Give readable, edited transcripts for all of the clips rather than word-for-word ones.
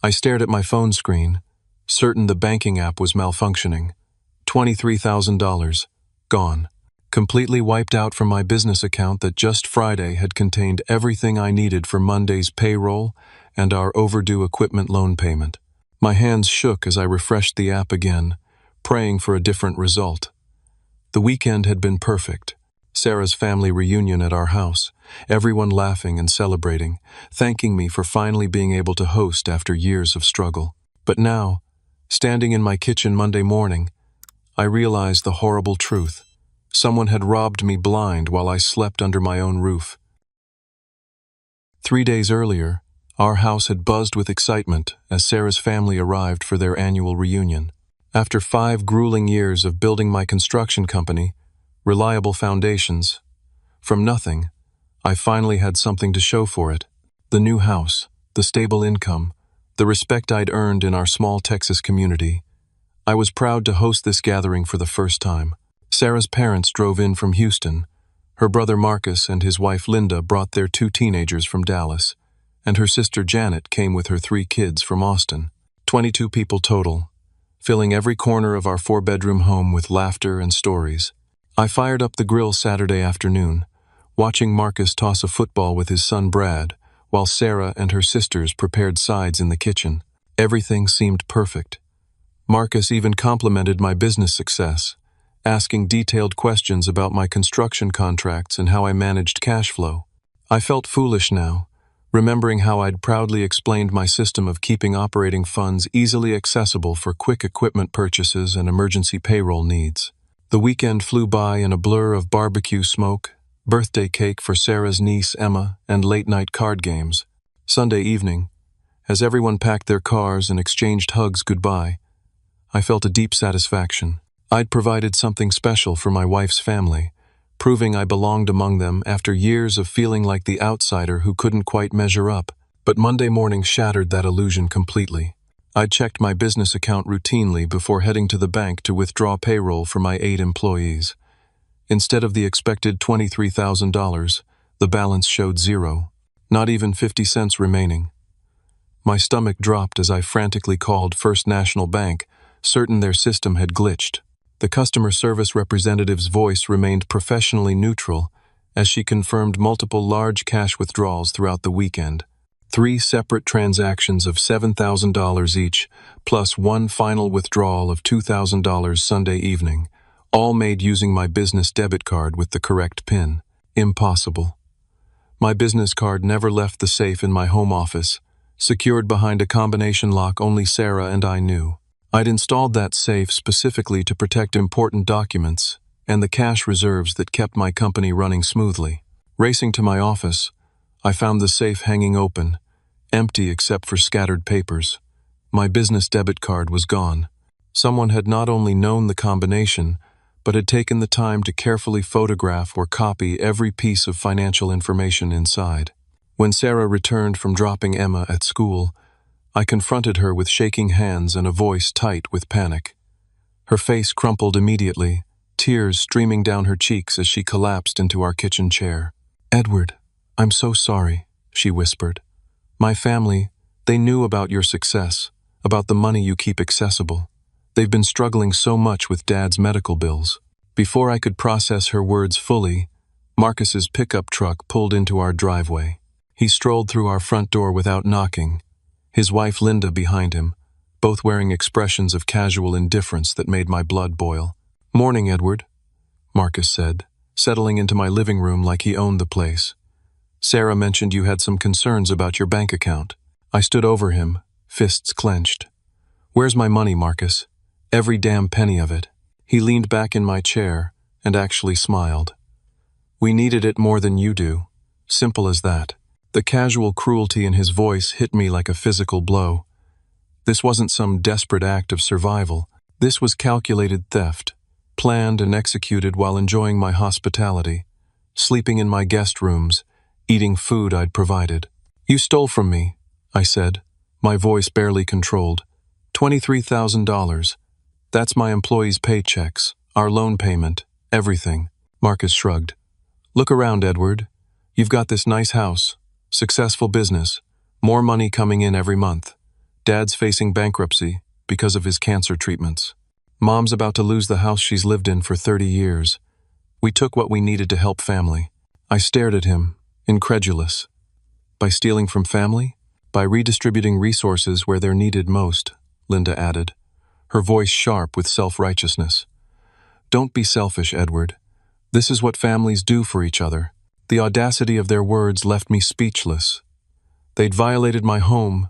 I stared at my phone screen, certain the banking app was malfunctioning. $23,000. Gone. Completely wiped out from my business account that just Friday had contained everything I needed for Monday's payroll and our overdue equipment loan payment. My hands shook as I refreshed the app again, praying for a different result. The weekend had been perfect. Sarah's family reunion at our house, everyone laughing and celebrating, thanking me for finally being able to host after years of struggle. But now, standing in my kitchen Monday morning, I realized the horrible truth. Someone had robbed me blind while I slept under my own roof. 3 days earlier, our house had buzzed with excitement as Sarah's family arrived for their annual reunion. After 5 grueling years of building my construction company, reliable foundations, from nothing, I finally had something to show for it. The new house, the stable income, the respect I'd earned in our small Texas community. I was proud to host this gathering for the first time. Sarah's parents drove in from Houston. Her brother Marcus and his wife Linda brought their 2 teenagers from Dallas, and her sister Janet came with her 3 kids from Austin. 22 people total, filling every corner of our 4-bedroom home with laughter and stories. I fired up the grill Saturday afternoon, watching Marcus toss a football with his son Brad, while Sarah and her sisters prepared sides in the kitchen. Everything seemed perfect. Marcus even complimented my business success, asking detailed questions about my construction contracts and how I managed cash flow. I felt foolish now, remembering how I'd proudly explained my system of keeping operating funds easily accessible for quick equipment purchases and emergency payroll needs. The weekend flew by in a blur of barbecue smoke, birthday cake for Sarah's niece Emma, and late-night card games. Sunday evening, as everyone packed their cars and exchanged hugs goodbye, I felt a deep satisfaction. I'd provided something special for my wife's family, proving I belonged among them after years of feeling like the outsider who couldn't quite measure up. But Monday morning shattered that illusion completely. I'd checked my business account routinely before heading to the bank to withdraw payroll for my 8 employees. Instead of the expected $23,000, the balance showed 0, not even 50 cents remaining. My stomach dropped as I frantically called First National Bank, certain their system had glitched. The customer service representative's voice remained professionally neutral as she confirmed multiple large cash withdrawals throughout the weekend. 3 separate transactions of $7,000 each, plus 1 final withdrawal of $2,000 Sunday evening, all made using my business debit card with the correct PIN. Impossible. My business card never left the safe in my home office, secured behind a combination lock only Sarah and I knew. I'd installed that safe specifically to protect important documents and the cash reserves that kept my company running smoothly. Racing to my office, I found the safe hanging open, empty except for scattered papers. My business debit card was gone. Someone had not only known the combination, but had taken the time to carefully photograph or copy every piece of financial information inside. When Sarah returned from dropping Emma at school, I confronted her with shaking hands and a voice tight with panic. Her face crumpled immediately, tears streaming down her cheeks as she collapsed into our kitchen chair. "Edward, I'm so sorry," she whispered. "My family, they knew about your success, about the money you keep accessible. They've been struggling so much with Dad's medical bills." Before I could process her words fully, Marcus's pickup truck pulled into our driveway. He strolled through our front door without knocking, his wife Linda behind him, both wearing expressions of casual indifference that made my blood boil. "Morning, Edward," Marcus said, settling into my living room like he owned the place. "Sarah mentioned you had some concerns about your bank account." I stood over him, fists clenched. "Where's my money, Marcus? Every damn penny of it." He leaned back in my chair and actually smiled. "We needed it more than you do. Simple as that." The casual cruelty in his voice hit me like a physical blow. This wasn't some desperate act of survival. This was calculated theft, planned and executed while enjoying my hospitality, sleeping in my guest rooms, eating food I'd provided. "You stole from me," I said, my voice barely controlled. $23,000. That's my employees' paychecks, our loan payment, everything. Marcus shrugged. "Look around, Edward. You've got this nice house, successful business, more money coming in every month. Dad's facing bankruptcy because of his cancer treatments. Mom's about to lose the house she's lived in for 30 years. We took what we needed to help family. I stared at him, incredulous. By stealing from family? By redistributing resources where they're needed most, Linda added, her voice sharp with self-righteousness. Don't be selfish, Edward. This is what families do for each other. The audacity of their words left me speechless. They'd violated my home,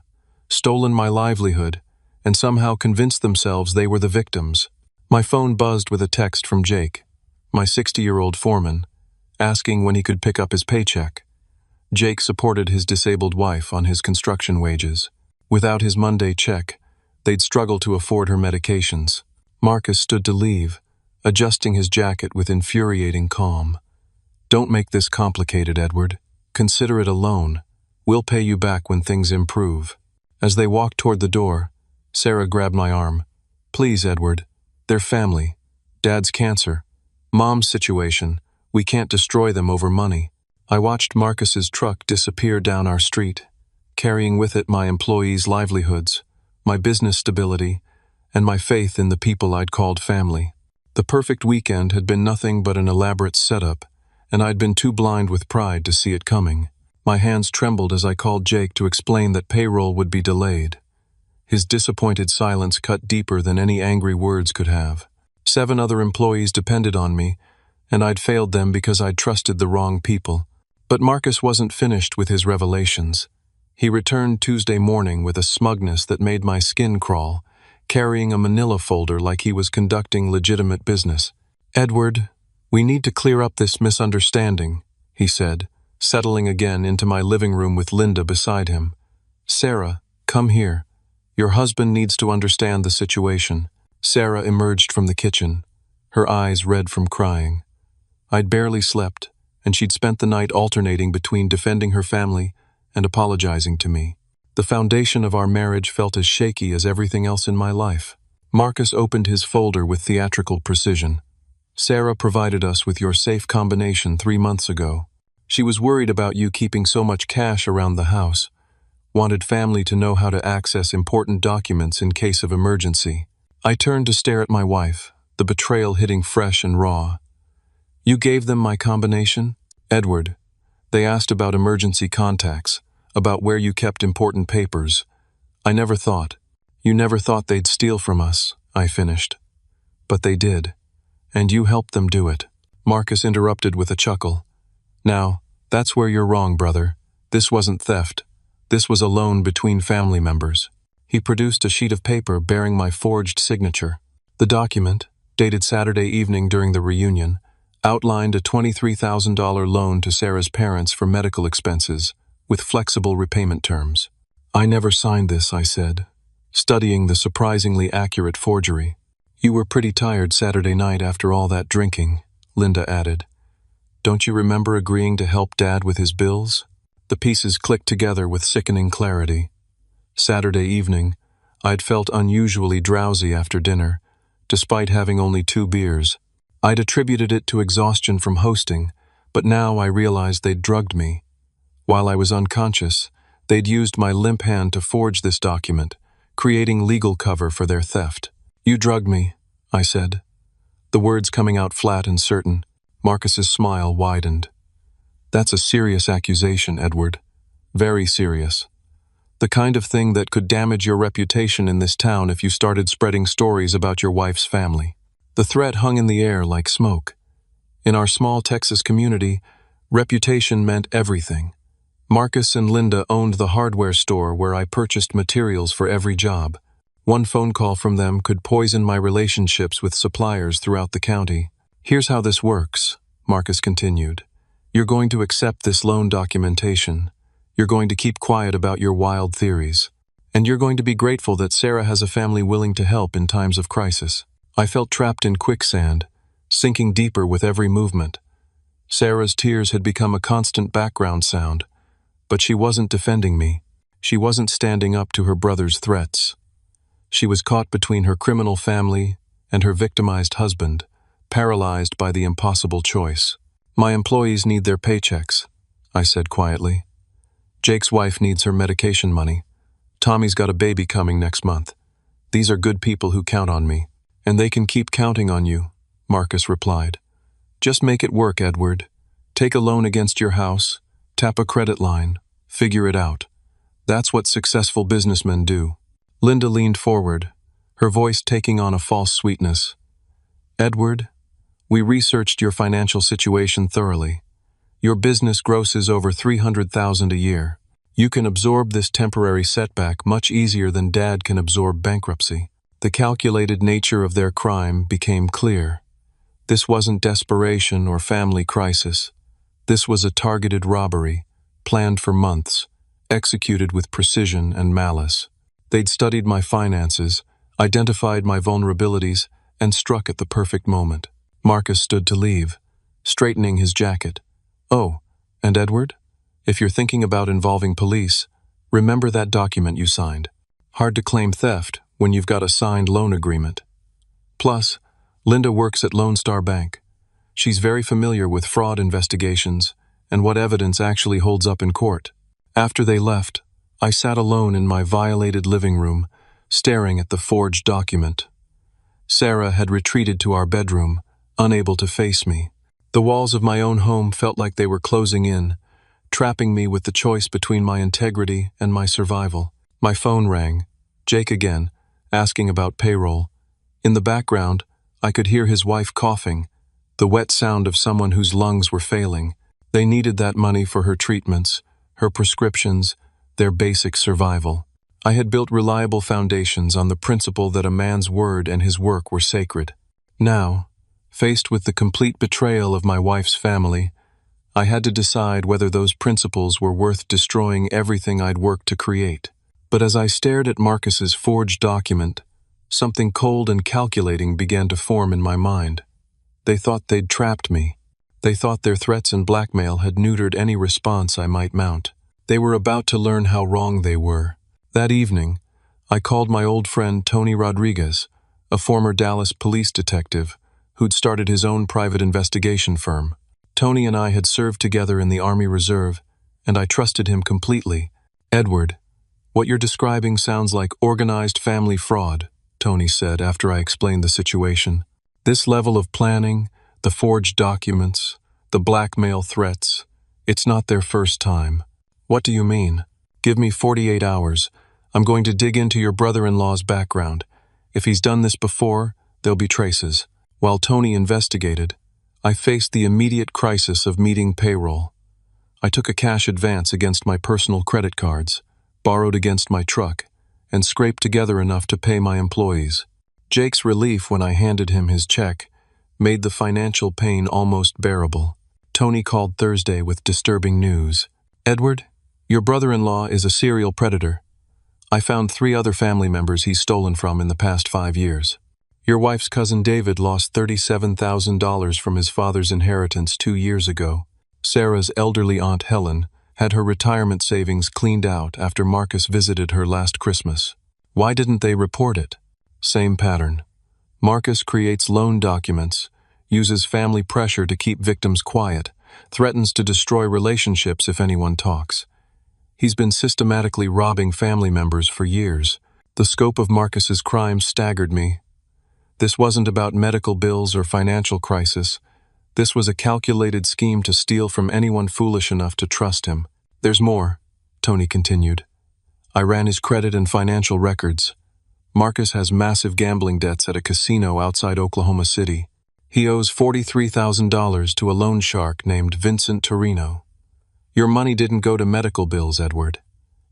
stolen my livelihood, and somehow convinced themselves they were the victims. My phone buzzed with a text from Jake, my 60-year-old foreman, asking when he could pick up his paycheck. Jake supported his disabled wife on his construction wages. Without his Monday check, they'd struggle to afford her medications. Marcus stood to leave, adjusting his jacket with infuriating calm. Don't make this complicated, Edward. Consider it a loan. We'll pay you back when things improve. As they walked toward the door, Sarah grabbed my arm. Please, Edward. They're family. Dad's cancer. Mom's situation. We can't destroy them over money. I watched Marcus's truck disappear down our street, carrying with it my employees' livelihoods, my business stability, and my faith in the people I'd called family. The perfect weekend had been nothing but an elaborate setup, and I'd been too blind with pride to see it coming. My hands trembled as I called Jake to explain that payroll would be delayed. His disappointed silence cut deeper than any angry words could have. 7 other employees depended on me, and I'd failed them because I'd trusted the wrong people. But Marcus wasn't finished with his revelations. He returned Tuesday morning with a smugness that made my skin crawl, carrying a manila folder like he was conducting legitimate business. Edward, we need to clear up this misunderstanding, he said, settling again into my living room with Linda beside him. Sarah, come here. Your husband needs to understand the situation. Sarah emerged from the kitchen, her eyes red from crying. I'd barely slept, and she'd spent the night alternating between defending her family and apologizing to me. The foundation of our marriage felt as shaky as everything else in my life. Marcus opened his folder with theatrical precision. Sarah provided us with your safe combination 3 months ago. She was worried about you keeping so much cash around the house, wanted family to know how to access important documents in case of emergency. I turned to stare at my wife, the betrayal hitting fresh and raw. You gave them my combination? Edward. They asked about emergency contacts, about where you kept important papers. I never thought. You never thought they'd steal from us, I finished. But they did. And you helped them do it. Marcus interrupted with a chuckle. Now, that's where you're wrong, brother. This wasn't theft. This was a loan between family members. He produced a sheet of paper bearing my forged signature. The document, dated Saturday evening during the reunion, outlined a $23,000 loan to Sarah's parents for medical expenses, with flexible repayment terms. I never signed this, I said, studying the surprisingly accurate forgery. You were pretty tired Saturday night after all that drinking, Linda added. Don't you remember agreeing to help Dad with his bills? The pieces clicked together with sickening clarity. Saturday evening, I'd felt unusually drowsy after dinner, despite having only 2 beers. I'd attributed it to exhaustion from hosting, but now I realized they'd drugged me. While I was unconscious, they'd used my limp hand to forge this document, creating legal cover for their theft. You drugged me, I said. The words coming out flat and certain. Marcus's smile widened. That's a serious accusation, Edward. Very serious. The kind of thing that could damage your reputation in this town if you started spreading stories about your wife's family. The threat hung in the air like smoke. In our small Texas community, reputation meant everything. Marcus and Linda owned the hardware store where I purchased materials for every job. One phone call from them could poison my relationships with suppliers throughout the county. Here's how this works, Marcus continued. You're going to accept this loan documentation. You're going to keep quiet about your wild theories. And you're going to be grateful that Sarah has a family willing to help in times of crisis. I felt trapped in quicksand, sinking deeper with every movement. Sarah's tears had become a constant background sound, but she wasn't defending me. She wasn't standing up to her brother's threats. She was caught between her criminal family and her victimized husband, paralyzed by the impossible choice. My employees need their paychecks, I said quietly. Jake's wife needs her medication money. Tommy's got a baby coming next month. These are good people who count on me. And they can keep counting on you, Marcus replied. Just make it work, Edward. Take a loan against your house, tap a credit line, figure it out. That's what successful businessmen do. Linda leaned forward, her voice taking on a false sweetness. Edward, we researched your financial situation thoroughly. Your business grosses over $300,000 a year. You can absorb this temporary setback much easier than Dad can absorb bankruptcy. The calculated nature of their crime became clear. This wasn't desperation or family crisis. This was a targeted robbery, planned for months, executed with precision and malice. They'd studied my finances, identified my vulnerabilities, and struck at the perfect moment. Marcus stood to leave, straightening his jacket. Oh, and Edward? If you're thinking about involving police, remember that document you signed. Hard to claim theft when you've got a signed loan agreement. Plus, Linda works at Lone Star Bank. She's very familiar with fraud investigations and what evidence actually holds up in court. After they left, I sat alone in my violated living room, staring at the forged document. Sarah had retreated to our bedroom, unable to face me. The walls of my own home felt like they were closing in, trapping me with the choice between my integrity and my survival. My phone rang. Jake again, asking about payroll. In the background, I could hear his wife coughing, the wet sound of someone whose lungs were failing. They needed that money for her treatments, her prescriptions, their basic survival. I had built reliable foundations on the principle that a man's word and his work were sacred. Now, faced with the complete betrayal of my wife's family, I had to decide whether those principles were worth destroying everything I'd worked to create. But as I stared at Marcus's forged document, something cold and calculating began to form in my mind. They thought they'd trapped me. They thought their threats and blackmail had neutered any response I might mount. They were about to learn how wrong they were. That evening, I called my old friend Tony Rodriguez, a former Dallas police detective who'd started his own private investigation firm. Tony and I had served together in the Army Reserve, and I trusted him completely. Edward, what you're describing sounds like organized family fraud, Tony said after I explained the situation. This level of planning, the forged documents, the blackmail threats, it's not their first time. What do you mean? Give me 48 hours. I'm going to dig into your brother-in-law's background. If he's done this before, there'll be traces. While Tony investigated, I faced the immediate crisis of meeting payroll. I took a cash advance against my personal credit cards, borrowed against my truck, and scraped together enough to pay my employees. Jake's relief when I handed him his check made the financial pain almost bearable. Tony called Thursday with disturbing news. Edward, your brother-in-law is a serial predator. I found 3 other family members he's stolen from in the past 5 years. Your wife's cousin David lost $37,000 from his father's inheritance 2 years ago. Sarah's elderly Aunt Helen had her retirement savings cleaned out after Marcus visited her last Christmas. Why didn't they report it? Same pattern. Marcus creates loan documents, uses family pressure to keep victims quiet, threatens to destroy relationships if anyone talks. He's been systematically robbing family members for years. The scope of Marcus's crimes staggered me. This wasn't about medical bills or financial crisis. This was a calculated scheme to steal from anyone foolish enough to trust him. There's more, Tony continued. I ran his credit and financial records. Marcus has massive gambling debts at a casino outside Oklahoma City. He owes $43,000 to a loan shark named Vincent Torino. Your money didn't go to medical bills, Edward.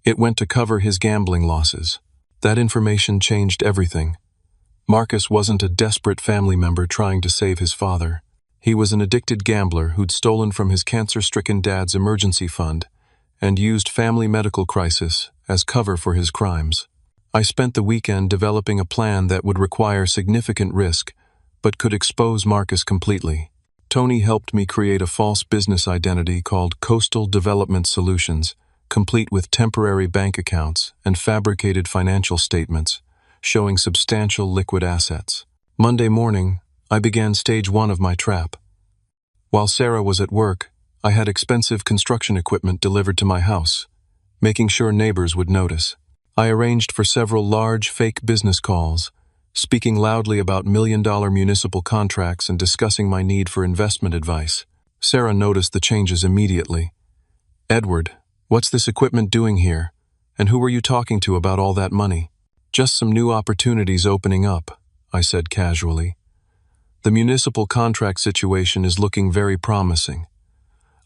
It went to cover his gambling losses. That information changed everything. Marcus wasn't a desperate family member trying to save his father. He was an addicted gambler who'd stolen from his cancer-stricken dad's emergency fund and used family medical crisis as cover for his crimes. I spent the weekend developing a plan that would require significant risk, but could expose Marcus completely. Tony helped me create a false business identity called Coastal Development Solutions, complete with temporary bank accounts and fabricated financial statements, showing substantial liquid assets. Monday morning, I began stage 1 of my trap. While Sarah was at work, I had expensive construction equipment delivered to my house, making sure neighbors would notice. I arranged for several large, fake business calls, speaking loudly about million-dollar municipal contracts and discussing my need for investment advice. Sarah noticed the changes immediately. "Edward, what's this equipment doing here? And who were you talking to about all that money?" "Just some new opportunities opening up," I said casually. "The municipal contract situation is looking very promising.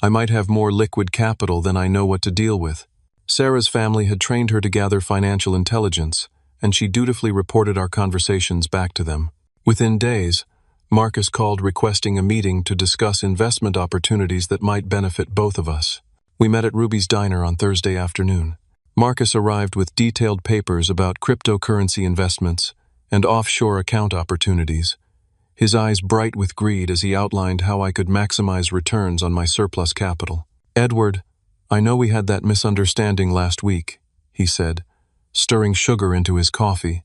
I might have more liquid capital than I know what to deal with." Sarah's family had trained her to gather financial intelligence, and she dutifully reported our conversations back to them. Within days, Marcus called requesting a meeting to discuss investment opportunities that might benefit both of us. We met at Ruby's Diner on Thursday afternoon. Marcus arrived with detailed papers about cryptocurrency investments and offshore account opportunities, his eyes bright with greed as he outlined how I could maximize returns on my surplus capital. "Edward, I know we had that misunderstanding last week," he said, stirring sugar into his coffee,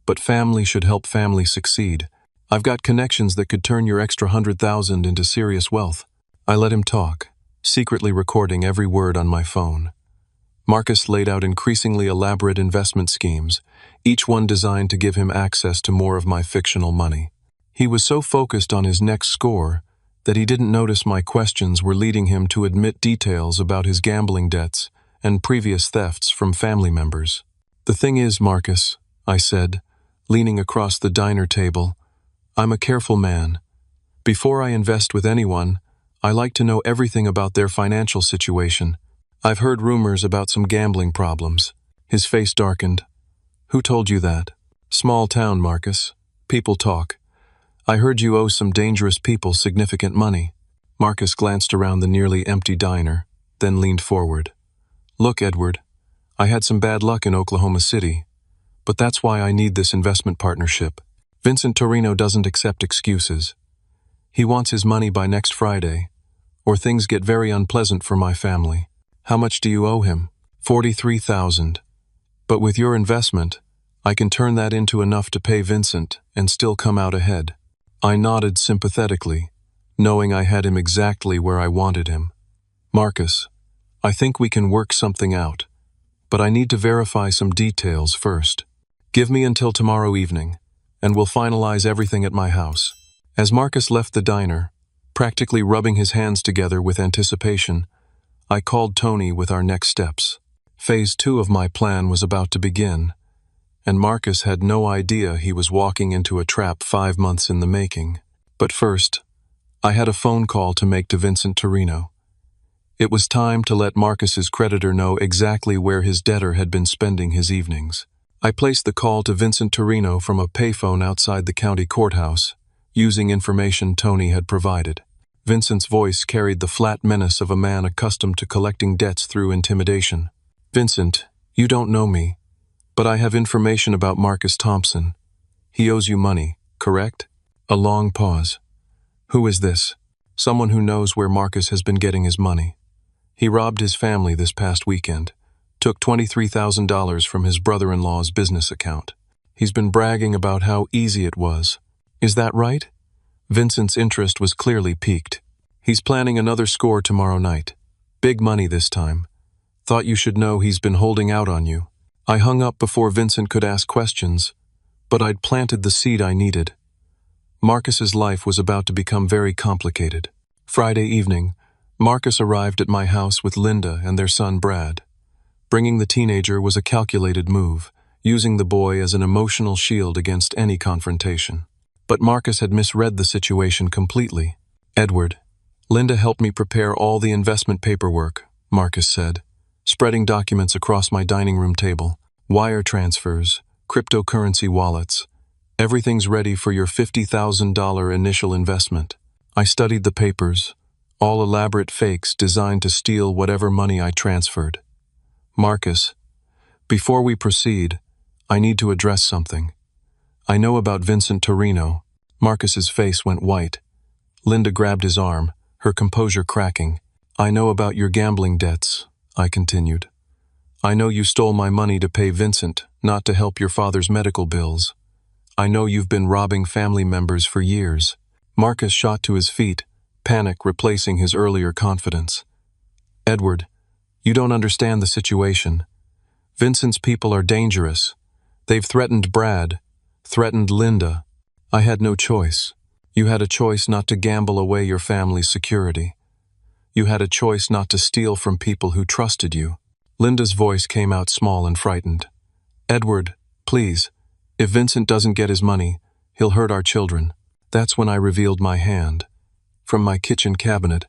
"but family should help family succeed. I've got connections that could turn your extra 100,000 into serious wealth." I let him talk, secretly recording every word on my phone. Marcus laid out increasingly elaborate investment schemes, each one designed to give him access to more of my fictional money. He was so focused on his next score that he didn't notice my questions were leading him to admit details about his gambling debts and previous thefts from family members. "The thing is, Marcus," I said, leaning across the diner table, "I'm a careful man. Before I invest with anyone, I like to know everything about their financial situation. I've heard rumors about some gambling problems." His face darkened. "Who told you that?" "Small town, Marcus. People talk. I heard you owe some dangerous people significant money." Marcus glanced around the nearly empty diner, then leaned forward. "Look, Edward, I had some bad luck in Oklahoma City, but that's why I need this investment partnership. Vincent Torino doesn't accept excuses. He wants his money by next Friday, or things get very unpleasant for my family." "How much do you owe him?" $43,000. "But with your investment, I can turn that into enough to pay Vincent and still come out ahead." I nodded sympathetically, knowing I had him exactly where I wanted him. "Marcus, I think we can work something out, but I need to verify some details first. Give me until tomorrow evening, and we'll finalize everything at my house." As Marcus left the diner, practically rubbing his hands together with anticipation, I called Tony with our next steps. Phase 2 of my plan was about to begin, and Marcus had no idea he was walking into a trap 5 months in the making. But first, I had a phone call to make to Vincent Torino. It was time to let Marcus's creditor know exactly where his debtor had been spending his evenings. I placed the call to Vincent Torino from a payphone outside the county courthouse, using information Tony had provided. Vincent's voice carried the flat menace of a man accustomed to collecting debts through intimidation. "Vincent, you don't know me, but I have information about Marcus Thompson. He owes you money, correct?" A long pause. "Who is this?" "Someone who knows where Marcus has been getting his money. He robbed his family this past weekend, took $23,000 from his brother-in-law's business account. He's been bragging about how easy it was. Is that right?" Vincent's interest was clearly piqued. "He's planning another score tomorrow night. Big money this time. Thought you should know he's been holding out on you." I hung up before Vincent could ask questions, but I'd planted the seed I needed. Marcus's life was about to become very complicated. Friday evening, Marcus arrived at my house with Linda and their son Brad. Bringing the teenager was a calculated move, using the boy as an emotional shield against any confrontation. But Marcus had misread the situation completely. "Edward, Linda helped me prepare all the investment paperwork," Marcus said, spreading documents across my dining room table. "Wire transfers, cryptocurrency wallets. Everything's ready for your $50,000 initial investment." I studied the papers, all elaborate fakes designed to steal whatever money I transferred. "Marcus, before we proceed, I need to address something. I know about Vincent Torino." Marcus's face went white. Linda grabbed his arm, her composure cracking. "I know about your gambling debts," I continued. "I know you stole my money to pay Vincent, not to help your father's medical bills. I know you've been robbing family members for years." Marcus shot to his feet, panic replacing his earlier confidence. "Edward, you don't understand the situation. Vincent's people are dangerous. They've threatened Brad, threatened Linda. I had no choice. You had a choice not to gamble away your family's security. You had a choice not to steal from people who trusted you. Linda's voice came out small and frightened. Edward, please, if Vincent doesn't get his money, he'll hurt our children. That's when I revealed my hand. From my kitchen cabinet,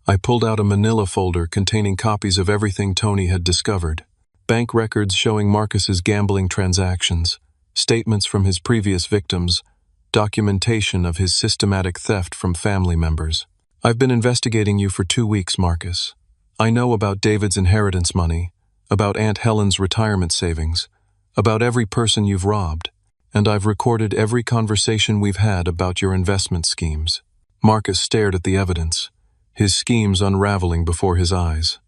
I pulled out a manila folder containing copies of everything Tony had discovered. Bank records showing Marcus's gambling transactions, statements from his previous victims, documentation of his systematic theft from family members. I've been investigating you for 2 weeks, Marcus. I know about David's inheritance money, about Aunt Helen's retirement savings, about every person you've robbed, and I've recorded every conversation we've had about your investment schemes. Marcus stared at the evidence, his schemes unraveling before his eyes.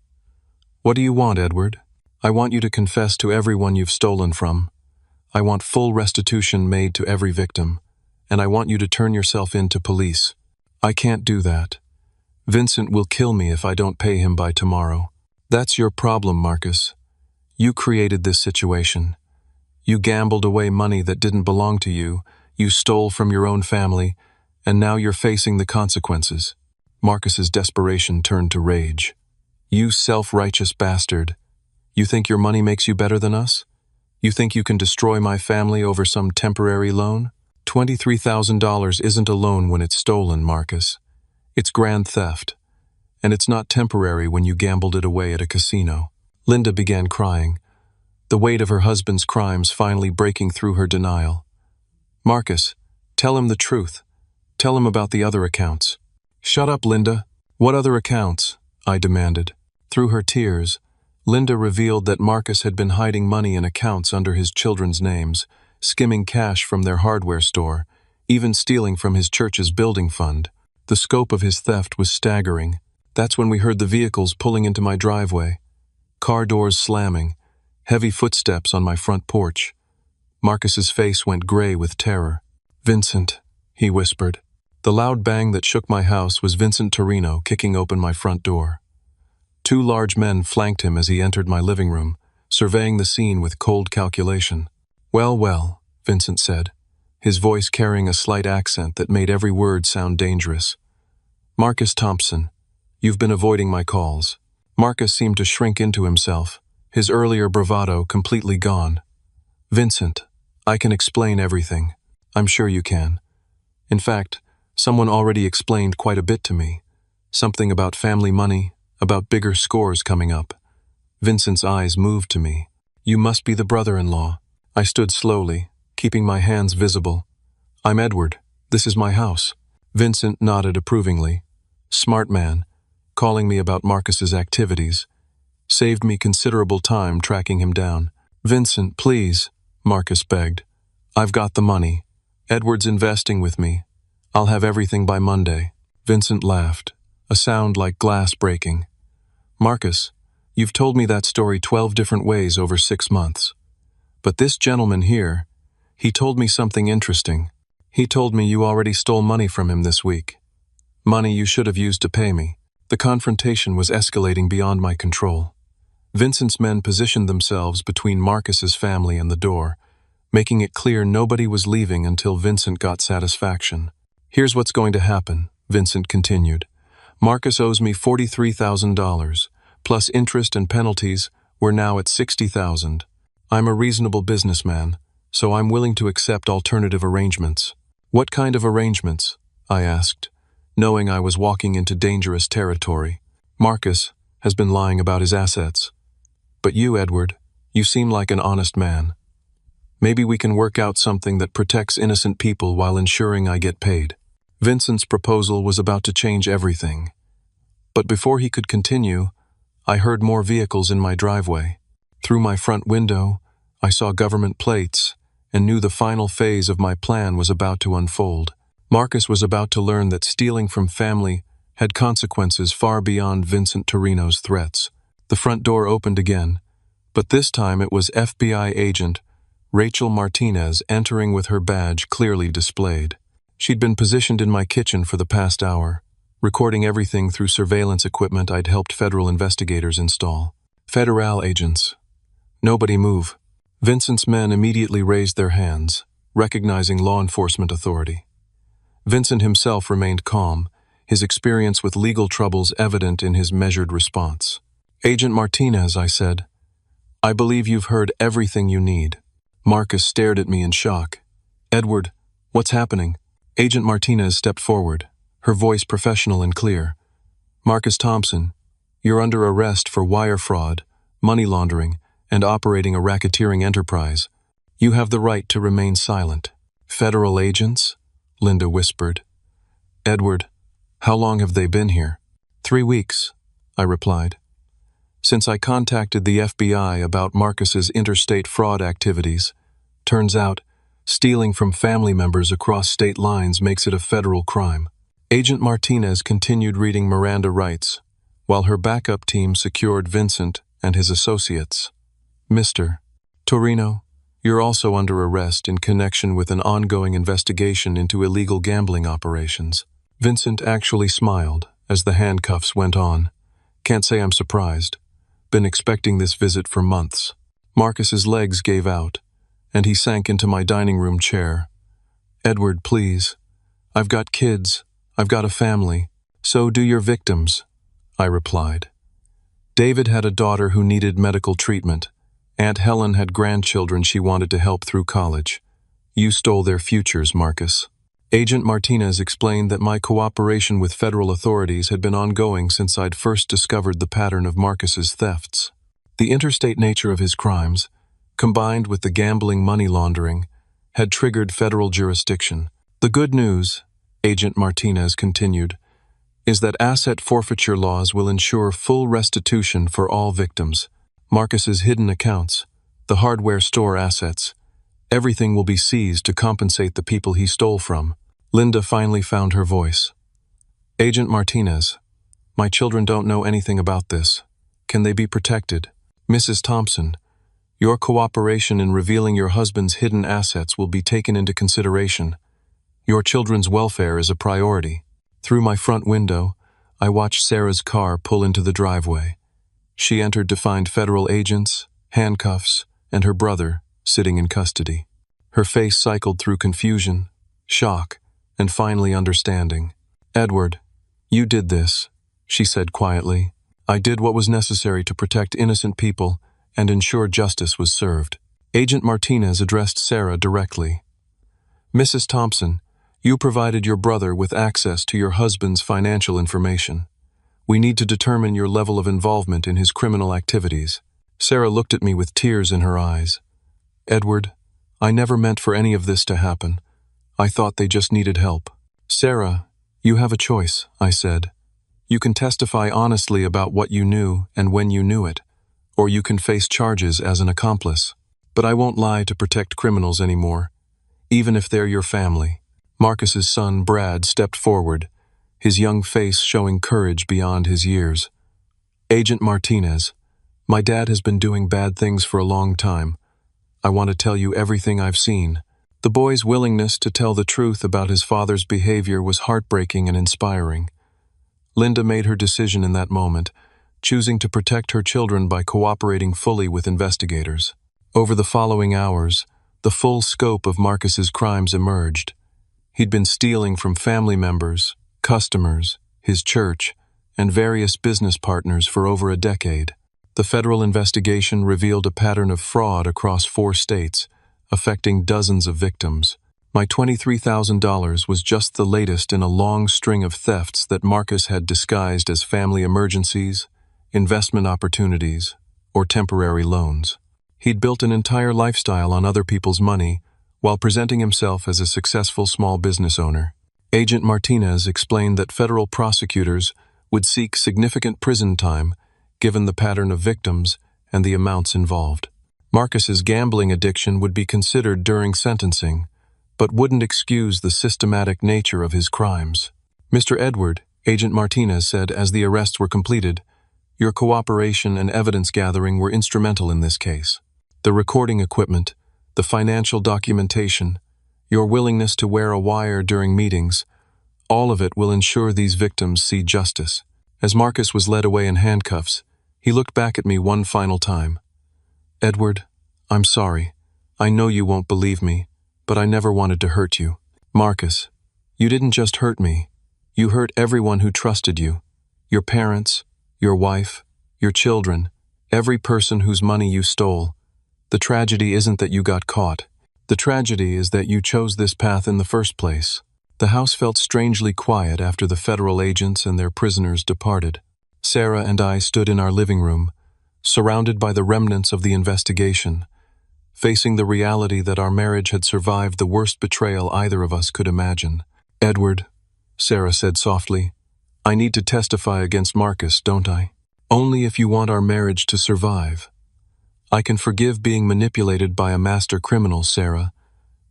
What do you want, Edward? I want you to confess to everyone you've stolen from. I want full restitution made to every victim, and I want you to turn yourself in to police. I can't do that. Vincent will kill me if I don't pay him by tomorrow. That's your problem, Marcus. You created this situation. You gambled away money that didn't belong to you, you stole from your own family, and now you're facing the consequences. Marcus's desperation turned to rage. You self-righteous bastard. You think your money makes you better than us? You think you can destroy my family over some temporary loan? $23,000 isn't a loan when it's stolen, Marcus. It's grand theft. And it's not temporary when you gambled it away at a casino. Linda began crying, the weight of her husband's crimes finally breaking through her denial. Marcus, tell him the truth. Tell him about the other accounts. Shut up, Linda. What other accounts? I demanded. Through her tears, Linda revealed that Marcus had been hiding money in accounts under his children's names, skimming cash from their hardware store, even stealing from his church's building fund. The scope of his theft was staggering. That's when we heard the vehicles pulling into my driveway. Car doors slamming, heavy footsteps on my front porch. Marcus's face went gray with terror. Vincent, he whispered. The loud bang that shook my house was Vincent Torino kicking open my front door. 2 large men flanked him as he entered my living room, surveying the scene with cold calculation. Well, well, Vincent said, his voice carrying a slight accent that made every word sound dangerous. Marcus Thompson, you've been avoiding my calls. Marcus seemed to shrink into himself, his earlier bravado completely gone. Vincent, I can explain everything. I'm sure you can. In fact, someone already explained quite a bit to me. Something about family money, about bigger scores coming up. Vincent's eyes moved to me. You must be the brother-in-law. I stood slowly, keeping my hands visible. I'm Edward. This is my house. Vincent nodded approvingly. Smart man, calling me about Marcus's activities. Saved me considerable time tracking him down. Vincent, please, Marcus begged. I've got the money. Edward's investing with me. I'll have everything by Monday. Vincent laughed, a sound like glass breaking. Marcus, you've told me that story 12 different ways over 6 months. But this gentleman here, he told me something interesting. He told me you already stole money from him this week. Money you should have used to pay me. The confrontation was escalating beyond my control. Vincent's men positioned themselves between Marcus's family and the door, making it clear nobody was leaving until Vincent got satisfaction. Here's what's going to happen, Vincent continued. Marcus owes me $43,000, plus interest and penalties. We're now at $60,000. I'm a reasonable businessman, so I'm willing to accept alternative arrangements. What kind of arrangements? I asked, knowing I was walking into dangerous territory. Marcus has been lying about his assets. But you, Edward, you seem like an honest man. Maybe we can work out something that protects innocent people while ensuring I get paid. Vincent's proposal was about to change everything. But before he could continue, I heard more vehicles in my driveway. Through my front window, I saw government plates and knew the final phase of my plan was about to unfold. Marcus was about to learn that stealing from family had consequences far beyond Vincent Torino's threats. The front door opened again, but this time it was FBI agent Rachel Martinez entering with her badge clearly displayed. She'd been positioned in my kitchen for the past hour, recording everything through surveillance equipment I'd helped federal investigators install. Federal agents. Nobody move. Vincent's men immediately raised their hands, recognizing law enforcement authority. Vincent himself remained calm, his experience with legal troubles evident in his measured response. "Agent Martinez," I said, "I believe you've heard everything you need." Marcus stared at me in shock. "Edward, what's happening?" Agent Martinez stepped forward, her voice professional and clear. "Marcus Thompson, you're under arrest for wire fraud, money laundering, and operating a racketeering enterprise. You have the right to remain silent." "Federal agents?" Linda whispered. "Edward, how long have they been here?" 3 weeks, I replied. "Since I contacted the FBI about Marcus's interstate fraud activities. Turns out, stealing from family members across state lines makes it a federal crime." Agent Martinez continued reading Miranda rights, while her backup team secured Vincent and his associates. "Mr. Torino, you're also under arrest in connection with an ongoing investigation into illegal gambling operations." Vincent actually smiled as the handcuffs went on. "Can't say I'm surprised. Been expecting this visit for months." Marcus's legs gave out, and he sank into my dining room chair. "Edward, please. I've got kids. I've got a family. So do your victims," I replied. "David had a daughter who needed medical treatment. Aunt Helen had grandchildren she wanted to help through college. You stole their futures, Marcus." Agent Martinez explained that my cooperation with federal authorities had been ongoing since I'd first discovered the pattern of Marcus's thefts. The interstate nature of his crimes, combined with the gambling money laundering, had triggered federal jurisdiction. "The good news," Agent Martinez continued, "is that asset forfeiture laws will ensure full restitution for all victims. Marcus's hidden accounts, the hardware store assets, everything will be seized to compensate the people he stole from." Linda finally found her voice. "Agent Martinez, my children don't know anything about this. Can they be protected? Mrs. Thompson, your cooperation in revealing your husband's hidden assets will be taken into consideration. Your children's welfare is a priority." Through my front window, I watched Sarah's car pull into the driveway. She entered to find federal agents, handcuffs, and her brother sitting in custody. Her face cycled through confusion, shock, and finally understanding. "Edward, you did this," she said quietly. "I did what was necessary to protect innocent people and ensure justice was served." Agent Martinez addressed Sarah directly. "Mrs. Thompson, you provided your brother with access to your husband's financial information. We need to determine your level of involvement in his criminal activities." Sarah looked at me with tears in her eyes. "Edward, I never meant for any of this to happen. I thought they just needed help." "Sarah, you have a choice," I said. "You can testify honestly about what you knew and when you knew it, or you can face charges as an accomplice. But I won't lie to protect criminals anymore, even if they're your family." Marcus's son, Brad, stepped forward, his young face showing courage beyond his years. "Agent Martinez, my dad has been doing bad things for a long time. I want to tell you everything I've seen." The boy's willingness to tell the truth about his father's behavior was heartbreaking and inspiring. Linda made her decision in that moment, choosing to protect her children by cooperating fully with investigators. Over the following hours, the full scope of Marcus's crimes emerged. He'd been stealing from family members, customers, his church, and various business partners for over a decade. The federal investigation revealed a pattern of fraud across 4 states, affecting dozens of victims. My $23,000 was just the latest in a long string of thefts that Marcus had disguised as family emergencies, investment opportunities, or temporary loans. He'd built an entire lifestyle on other people's money while presenting himself as a successful small business owner. Agent Martinez explained that federal prosecutors would seek significant prison time given the pattern of victims and the amounts involved. Marcus's gambling addiction would be considered during sentencing, but wouldn't excuse the systematic nature of his crimes. "Mr. Edward," Agent Martinez said as the arrests were completed, "your cooperation and evidence gathering were instrumental in this case. The recording equipment, the financial documentation, your willingness to wear a wire during meetings, all of it will ensure these victims see justice." As Marcus was led away in handcuffs, he looked back at me one final time. Edward, I'm sorry. I know you won't believe me, but I never wanted to hurt you. Marcus, you didn't just hurt me. You hurt everyone who trusted you. Your parents, your wife, your children, every person whose money you stole. The tragedy isn't that you got caught. The tragedy is that you chose this path in the first place. The house felt strangely quiet after the federal agents and their prisoners departed. Sarah and I stood in our living room, surrounded by the remnants of the investigation, facing the reality that our marriage had survived the worst betrayal either of us could imagine. Edward, Sarah said softly, I need to testify against Marcus, don't I? Only if you want our marriage to survive. I can forgive being manipulated by a master criminal, Sarah,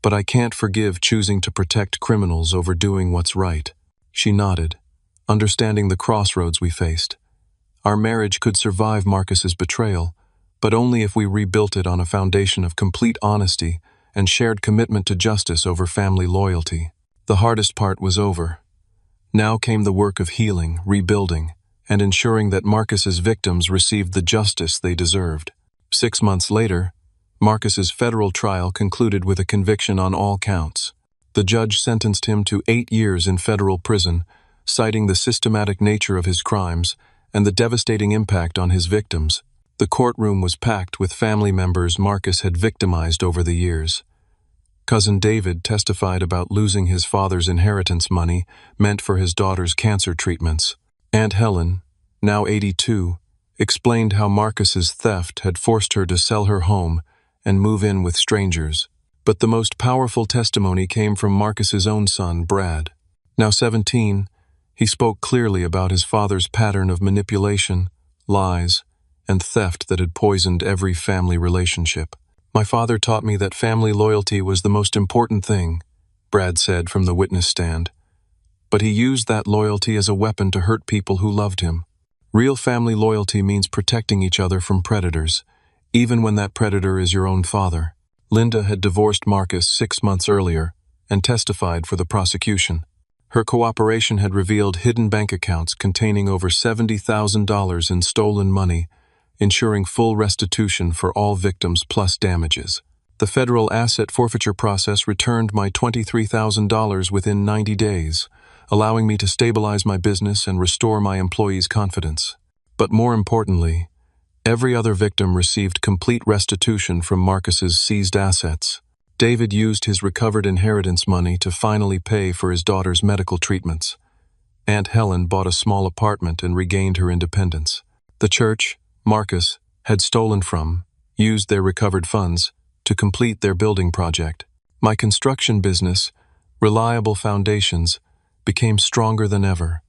but I can't forgive choosing to protect criminals over doing what's right. She nodded, understanding the crossroads we faced. Our marriage could survive Marcus's betrayal, but only if we rebuilt it on a foundation of complete honesty and shared commitment to justice over family loyalty. The hardest part was over. Now came the work of healing, rebuilding, and ensuring that Marcus's victims received the justice they deserved. 6 months later, Marcus's federal trial concluded with a conviction on all counts. The judge sentenced him to 8 years in federal prison, citing the systematic nature of his crimes and the devastating impact on his victims. The courtroom was packed with family members Marcus had victimized over the years. Cousin David testified about losing his father's inheritance money meant for his daughter's cancer treatments. Aunt Helen, now 82, explained how Marcus's theft had forced her to sell her home and move in with strangers. But the most powerful testimony came from Marcus's own son, Brad. Now 17, he spoke clearly about his father's pattern of manipulation, lies, and theft that had poisoned every family relationship. My father taught me that family loyalty was the most important thing, Brad said from the witness stand. But he used that loyalty as a weapon to hurt people who loved him. Real family loyalty means protecting each other from predators, even when that predator is your own father. Linda had divorced Marcus 6 months earlier and testified for the prosecution. Her cooperation had revealed hidden bank accounts containing over $70,000 in stolen money, ensuring full restitution for all victims plus damages. The federal asset forfeiture process returned my $23,000 within 90 days, allowing me to stabilize my business and restore my employees' confidence. But more importantly, every other victim received complete restitution from Marcus's seized assets. David used his recovered inheritance money to finally pay for his daughter's medical treatments. Aunt Helen bought a small apartment and regained her independence. The church Marcus had stolen from used their recovered funds to complete their building project. My construction business, Reliable Foundations, became stronger than ever.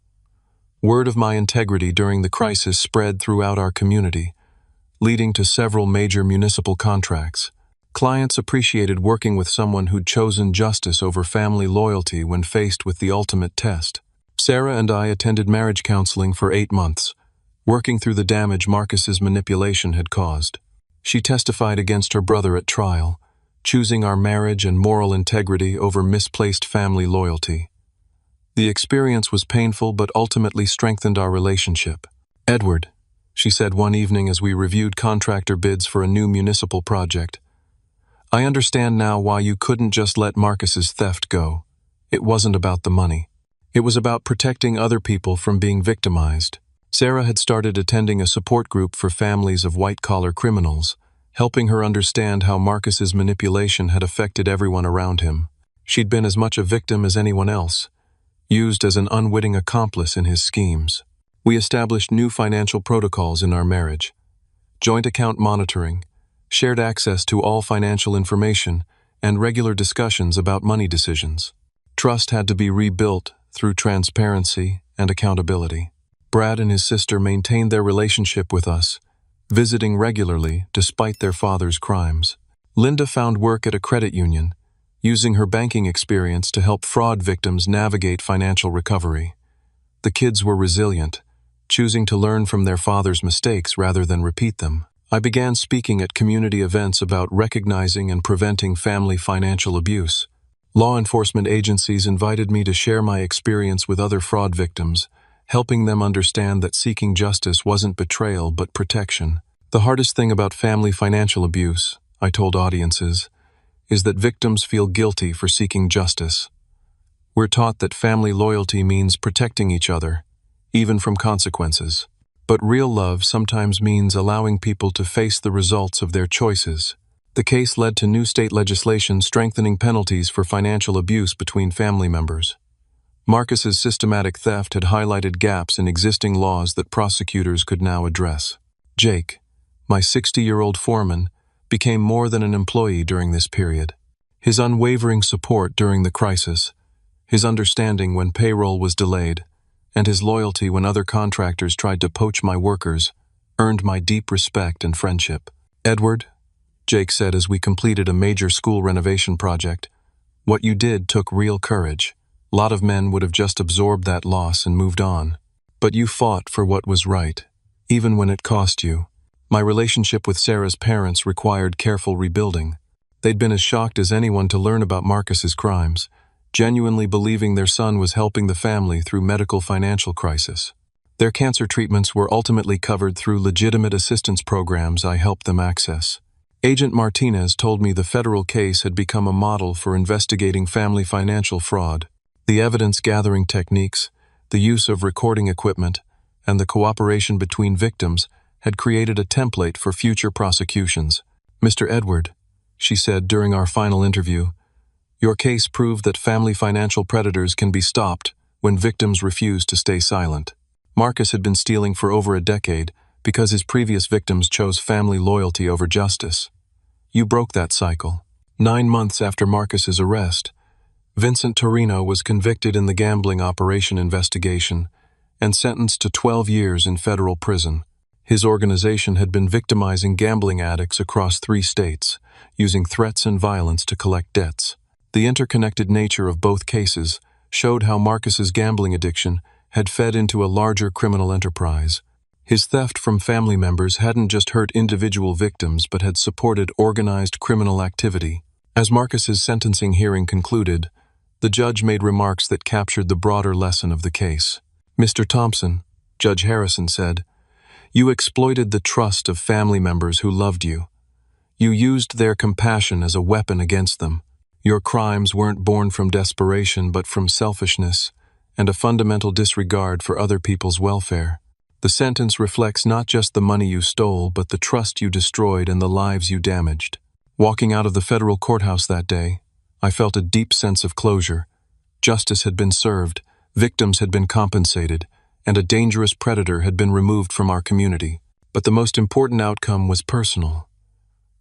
Word of my integrity during the crisis spread throughout our community, leading to several major municipal contracts. Clients appreciated working with someone who'd chosen justice over family loyalty when faced with the ultimate test. Sarah and I attended marriage counseling for 8 months, working through the damage Marcus's manipulation had caused. She testified against her brother at trial, choosing our marriage and moral integrity over misplaced family loyalty. The experience was painful but ultimately strengthened our relationship. Edward, she said one evening as we reviewed contractor bids for a new municipal project, I understand now why you couldn't just let Marcus's theft go. It wasn't about the money. It was about protecting other people from being victimized. Sarah had started attending a support group for families of white-collar criminals, helping her understand how Marcus's manipulation had affected everyone around him. She'd been as much a victim as anyone else, used as an unwitting accomplice in his schemes. We established new financial protocols in our marriage: joint account monitoring, shared access to all financial information, and regular discussions about money decisions. Trust had to be rebuilt through transparency and accountability. Brad and his sister maintained their relationship with us, visiting regularly despite their father's crimes. Linda found work at a credit union, using her banking experience to help fraud victims navigate financial recovery. The kids were resilient, choosing to learn from their father's mistakes rather than repeat them. I began speaking at community events about recognizing and preventing family financial abuse. Law enforcement agencies invited me to share my experience with other fraud victims, helping them understand that seeking justice wasn't betrayal but protection. The hardest thing about family financial abuse, I told audiences, is that victims feel guilty for seeking justice. We're taught that family loyalty means protecting each other, even from consequences. But real love sometimes means allowing people to face the results of their choices. The case led to new state legislation strengthening penalties for financial abuse between family members. Marcus's systematic theft had highlighted gaps in existing laws that prosecutors could now address. Jake, my 60-year-old foreman, became more than an employee during this period. His unwavering support during the crisis, his understanding when payroll was delayed, and his loyalty when other contractors tried to poach my workers, earned my deep respect and friendship. "Edward," Jake said as we completed a major school renovation project, "what you did took real courage. A lot of men would have just absorbed that loss and moved on. But you fought for what was right, even when it cost you." My relationship with Sarah's parents required careful rebuilding. They'd been as shocked as anyone to learn about Marcus's crimes, genuinely believing their son was helping the family through medical financial crisis. Their cancer treatments were ultimately covered through legitimate assistance programs I helped them access. Agent Martinez told me the federal case had become a model for investigating family financial fraud. The evidence-gathering techniques, the use of recording equipment, and the cooperation between victims had created a template for future prosecutions. "Mr. Edward," she said during our final interview, "your case proved that family financial predators can be stopped when victims refuse to stay silent." Marcus had been stealing for over a decade because his previous victims chose family loyalty over justice. You broke that cycle. 9 months after Marcus's arrest, Vincent Torino was convicted in the gambling operation investigation and sentenced to 12 years in federal prison. His organization had been victimizing gambling addicts across 3 states, using threats and violence to collect debts. The interconnected nature of both cases showed how Marcus's gambling addiction had fed into a larger criminal enterprise. His theft from family members hadn't just hurt individual victims but had supported organized criminal activity. As Marcus's sentencing hearing concluded, the judge made remarks that captured the broader lesson of the case. "Mr. Thompson," Judge Harrison said, "you exploited the trust of family members who loved you. You used their compassion as a weapon against them. Your crimes weren't born from desperation but from selfishness and a fundamental disregard for other people's welfare. The sentence reflects not just the money you stole but the trust you destroyed and the lives you damaged." Walking out of the federal courthouse that day, I felt a deep sense of closure. Justice had been served, victims had been compensated, and a dangerous predator had been removed from our community. But the most important outcome was personal.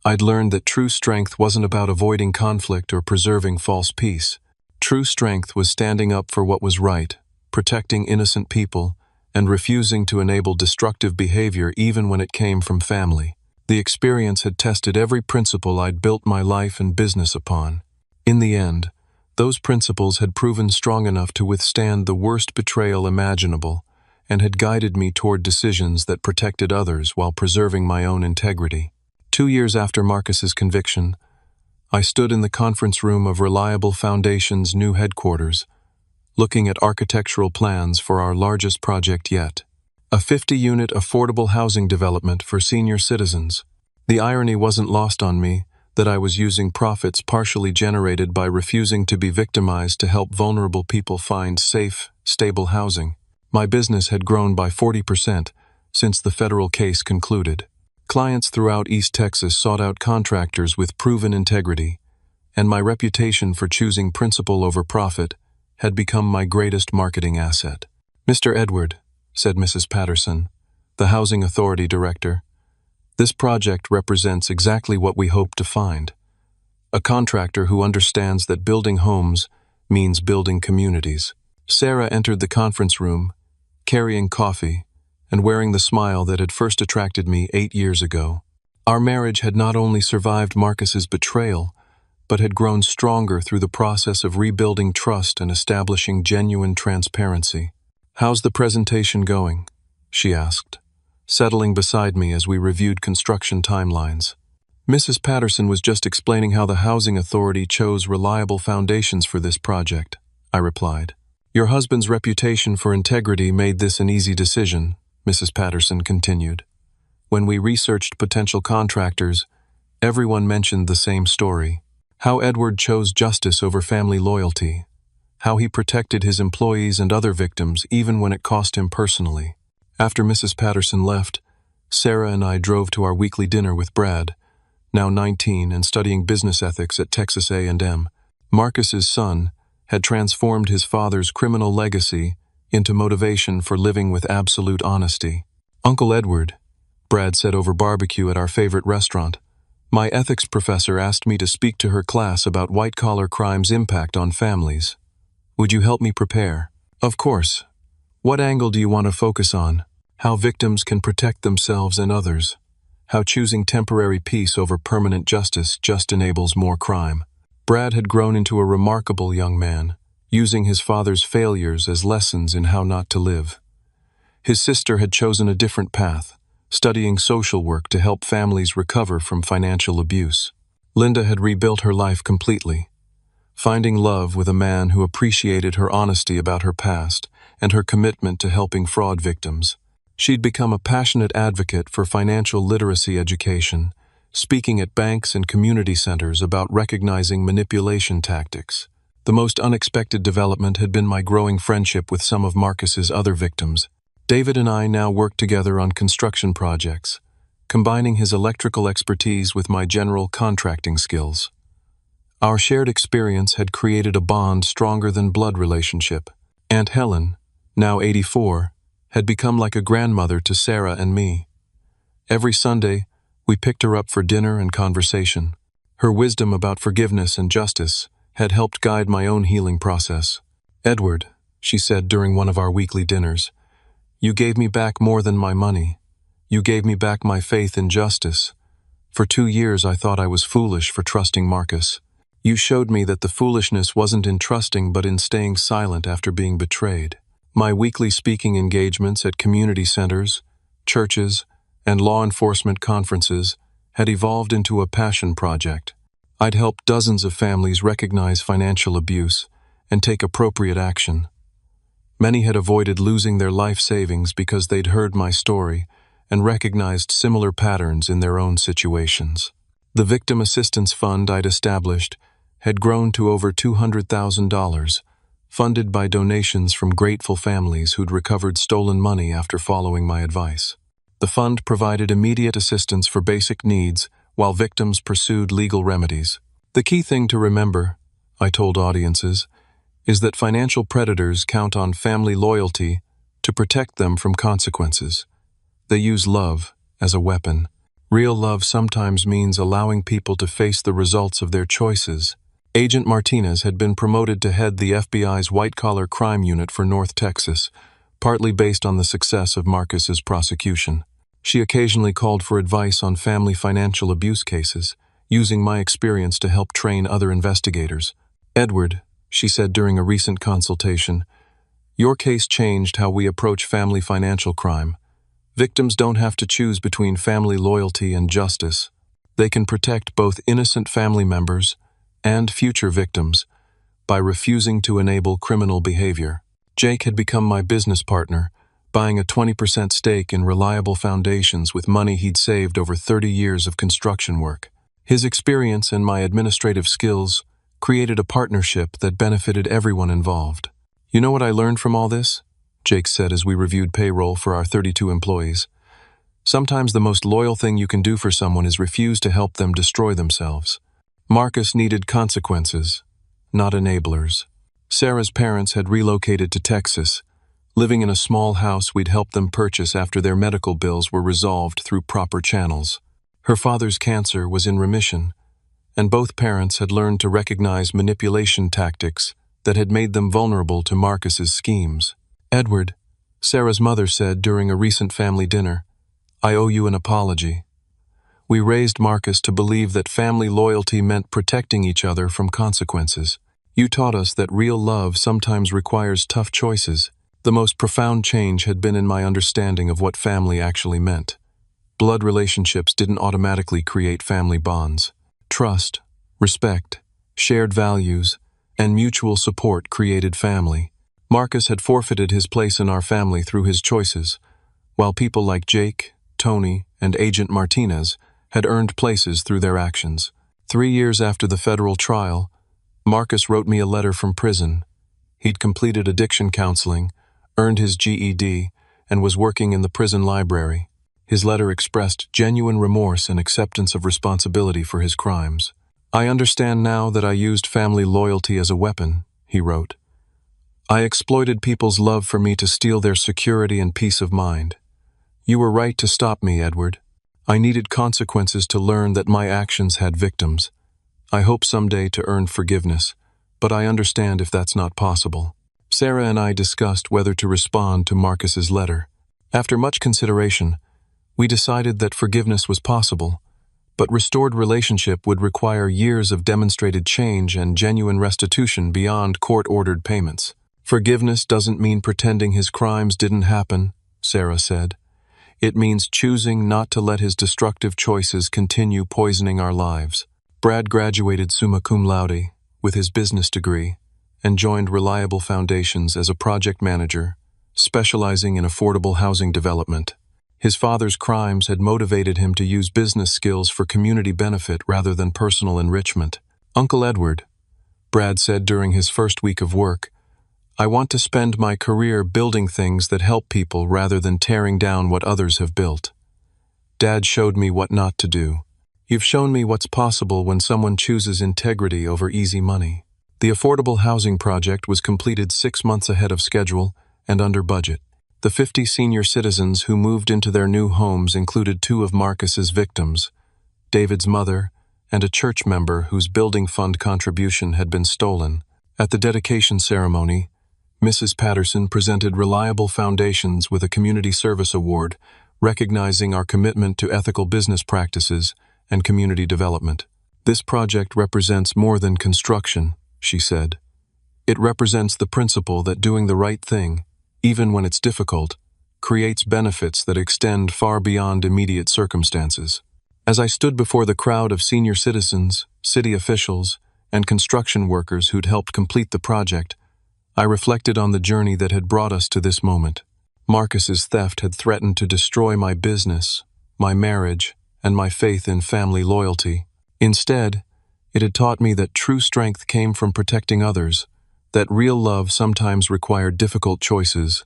I'd learned that true strength wasn't about avoiding conflict or preserving false peace. True strength was standing up for what was right, protecting innocent people, and refusing to enable destructive behavior even when it came from family. The experience had tested every principle I'd built my life and business upon. In the end, those principles had proven strong enough to withstand the worst betrayal imaginable, and had guided me toward decisions that protected others while preserving my own integrity. 2 years after Marcus's conviction, I stood in the conference room of Reliable Foundation's new headquarters, looking at architectural plans for our largest project yet, a 50-unit affordable housing development for senior citizens. The irony wasn't lost on me that I was using profits partially generated by refusing to be victimized to help vulnerable people find safe, stable housing. My business had grown by 40% since the federal case concluded. Clients throughout East Texas sought out contractors with proven integrity, and my reputation for choosing principle over profit had become my greatest marketing asset. "Mr. Edward," said Mrs. Patterson, the Housing Authority Director, "this project represents exactly what we hope to find. A contractor who understands that building homes means building communities." Sarah entered the conference room, carrying coffee, and wearing the smile that had first attracted me 8 years ago. Our marriage had not only survived Marcus's betrayal, but had grown stronger through the process of rebuilding trust and establishing genuine transparency. "How's the presentation going?" she asked, settling beside me as we reviewed construction timelines. "Mrs. Patterson was just explaining how the Housing Authority chose Reliable Foundations for this project," I replied. "Your husband's reputation for integrity made this an easy decision," Mrs. Patterson continued. When we researched potential contractors, everyone mentioned the same story. How Edward chose justice over family loyalty. How he protected his employees and other victims even when it cost him personally. After Mrs. Patterson left, Sarah and I drove to our weekly dinner with Brad, now 19 and studying business ethics at Texas A&M. Marcus's son had transformed his father's criminal legacy into motivation for living with absolute honesty. "Uncle Edward," Brad said over barbecue at our favorite restaurant, "my ethics professor asked me to speak to her class about white-collar crime's impact on families. Would you help me prepare?" "Of course. What angle do you want to focus on? How victims can protect themselves and others. How choosing temporary peace over permanent justice just enables more crime." Brad had grown into a remarkable young man, using his father's failures as lessons in how not to live. His sister had chosen a different path, studying social work to help families recover from financial abuse. Linda had rebuilt her life completely, finding love with a man who appreciated her honesty about her past and her commitment to helping fraud victims. She'd become a passionate advocate for financial literacy education, speaking at banks and community centers about recognizing manipulation tactics. The most unexpected development had been my growing friendship with some of Marcus's other victims. David and I now work together on construction projects, combining his electrical expertise with my general contracting skills. Our shared experience had created a bond stronger than blood relationship. Aunt Helen, now 84, had become like a grandmother to Sarah and me. Every Sunday, we picked her up for dinner and conversation. Her wisdom about forgiveness and justice had helped guide my own healing process. "Edward," she said during one of our weekly dinners, "you gave me back more than my money. You gave me back my faith in justice. For 2 years I thought I was foolish for trusting Marcus. You showed me that the foolishness wasn't in trusting but in staying silent after being betrayed." My weekly speaking engagements at community centers, churches, and law enforcement conferences had evolved into a passion project. I'd helped dozens of families recognize financial abuse and take appropriate action. Many had avoided losing their life savings because they'd heard my story and recognized similar patterns in their own situations. The Victim Assistance Fund I'd established had grown to over $200,000, funded by donations from grateful families who'd recovered stolen money after following my advice. The fund provided immediate assistance for basic needs while victims pursued legal remedies. "The key thing to remember," I told audiences, "is that financial predators count on family loyalty to protect them from consequences. They use love as a weapon. Real love sometimes means allowing people to face the results of their choices." Agent Martinez had been promoted to head the FBI's white-collar crime unit for North Texas, partly based on the success of Marcus's prosecution. She occasionally called for advice on family financial abuse cases, using my experience to help train other investigators. "Edward," she said during a recent consultation, "your case changed how we approach family financial crime. Victims don't have to choose between family loyalty and justice. They can protect both innocent family members and future victims by refusing to enable criminal behavior." Jake had become my business partner, buying a 20% stake in reliable foundations with money he'd saved over 30 years of construction work. His experience and my administrative skills created a partnership that benefited everyone involved. "You know what I learned from all this?" Jake said as we reviewed payroll for our 32 employees. "Sometimes the most loyal thing you can do for someone is refuse to help them destroy themselves." Marcus needed consequences, not enablers. Sarah's parents had relocated to Texas, living in a small house we'd helped them purchase after their medical bills were resolved through proper channels. Her father's cancer was in remission, and both parents had learned to recognize manipulation tactics that had made them vulnerable to Marcus's schemes. "Edward," Sarah's mother said during a recent family dinner, "I owe you an apology. We raised Marcus to believe that family loyalty meant protecting each other from consequences. You taught us that real love sometimes requires tough choices." The most profound change had been in my understanding of what family actually meant. Blood relationships didn't automatically create family bonds. Trust, respect, shared values, and mutual support created family. Marcus had forfeited his place in our family through his choices, while people like Jake, Tony and Agent Martinez had earned places through their actions. 3 years after the federal trial, Marcus wrote me a letter from prison. He'd completed addiction counseling, earned his GED, and was working in the prison library. His letter expressed genuine remorse and acceptance of responsibility for his crimes. "I understand now that I used family loyalty as a weapon," he wrote. "I exploited people's love for me to steal their security and peace of mind. You were right to stop me, Edward. I needed consequences to learn that my actions had victims. I hope someday to earn forgiveness, but I understand if that's not possible." Sarah and I discussed whether to respond to Marcus's letter. After much consideration, we decided that forgiveness was possible, but restored relationship would require years of demonstrated change and genuine restitution beyond court-ordered payments. "Forgiveness doesn't mean pretending his crimes didn't happen," Sarah said. "It means choosing not to let his destructive choices continue poisoning our lives." Brad graduated summa cum laude with his business degree and joined Reliable Foundations as a project manager, specializing in affordable housing development. His father's crimes had motivated him to use business skills for community benefit rather than personal enrichment. "Uncle Edward," Brad said during his first week of work, "I want to spend my career building things that help people rather than tearing down what others have built. Dad showed me what not to do. You've shown me what's possible when someone chooses integrity over easy money." The affordable housing project was completed 6 months ahead of schedule and under budget. The 50 senior citizens who moved into their new homes included 2 of Marcus's victims, David's mother and a church member whose building fund contribution had been stolen. At the dedication ceremony, Mrs. Patterson presented Reliable Foundations with a Community Service Award, recognizing our commitment to ethical business practices and community development. "This project represents more than construction," she said. "It represents the principle that doing the right thing, even when it's difficult, creates benefits that extend far beyond immediate circumstances." As I stood before the crowd of senior citizens, city officials, and construction workers who'd helped complete the project, I reflected on the journey that had brought us to this moment. Marcus's theft had threatened to destroy my business, my marriage, and my faith in family loyalty. Instead, it had taught me that true strength came from protecting others, that real love sometimes required difficult choices,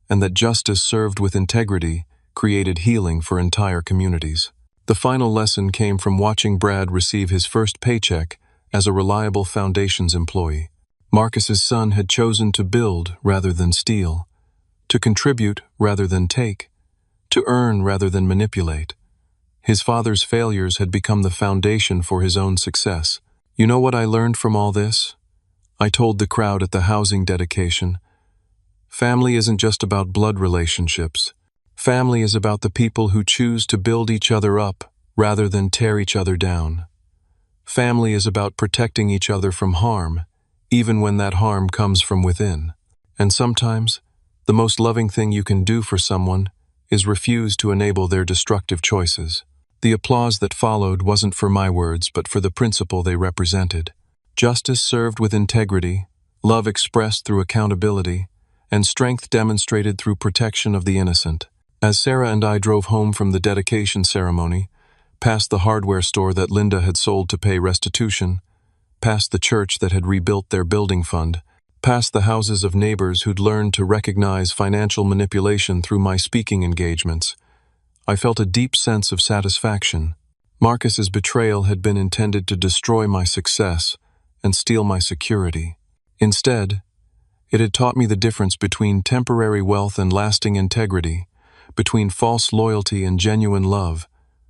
and that justice served with integrity created healing for entire communities. The final lesson came from watching Brad receive his first paycheck as a Reliable Foundations employee. Marcus's son had chosen to build rather than steal, to contribute rather than take, to earn rather than manipulate. His father's failures had become the foundation for his own success. "You know what I learned from all this?" I told the crowd at the housing dedication. "Family isn't just about blood relationships. Family is about the people who choose to build each other up rather than tear each other down. Family is about protecting each other from harm, even when that harm comes from within. And sometimes, the most loving thing you can do for someone is refuse to enable their destructive choices." The applause that followed wasn't for my words, but for the principle they represented. Justice served with integrity, love expressed through accountability, and strength demonstrated through protection of the innocent. As Sarah and I drove home from the dedication ceremony, past the hardware store that Linda had sold to pay restitution, past the church that had rebuilt their building fund, past the houses of neighbors who'd learned to recognize financial manipulation through my speaking engagements, I felt a deep sense of satisfaction. Marcus's betrayal had been intended to destroy my success and steal my security. Instead, it had taught me the difference between temporary wealth and lasting integrity, between false loyalty and genuine love,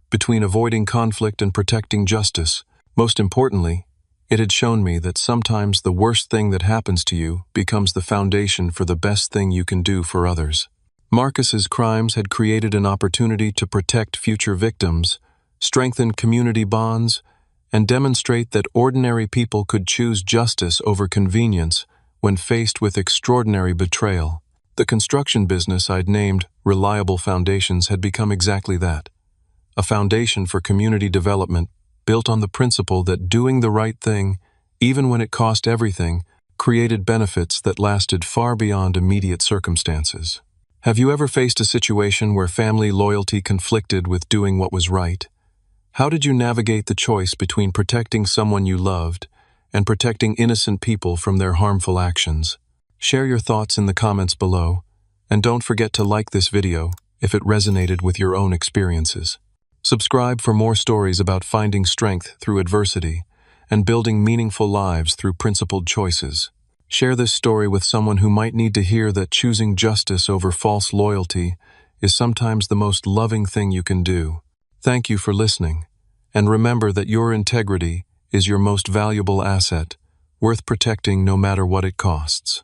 between avoiding conflict and protecting justice. Most importantly, it had shown me that sometimes the worst thing that happens to you becomes the foundation for the best thing you can do for others. Marcus's crimes had created an opportunity to protect future victims, strengthen community bonds, and demonstrate that ordinary people could choose justice over convenience when faced with extraordinary betrayal. The construction business I'd named Reliable Foundations had become exactly that, a foundation for community development built on the principle that doing the right thing, even when it cost everything, created benefits that lasted far beyond immediate circumstances. Have you ever faced a situation where family loyalty conflicted with doing what was right? How did you navigate the choice between protecting someone you loved and protecting innocent people from their harmful actions? Share your thoughts in the comments below, and don't forget to like this video if it resonated with your own experiences. Subscribe for more stories about finding strength through adversity and building meaningful lives through principled choices. Share this story with someone who might need to hear that choosing justice over false loyalty is sometimes the most loving thing you can do. Thank you for listening, and remember that your integrity is your most valuable asset, worth protecting no matter what it costs.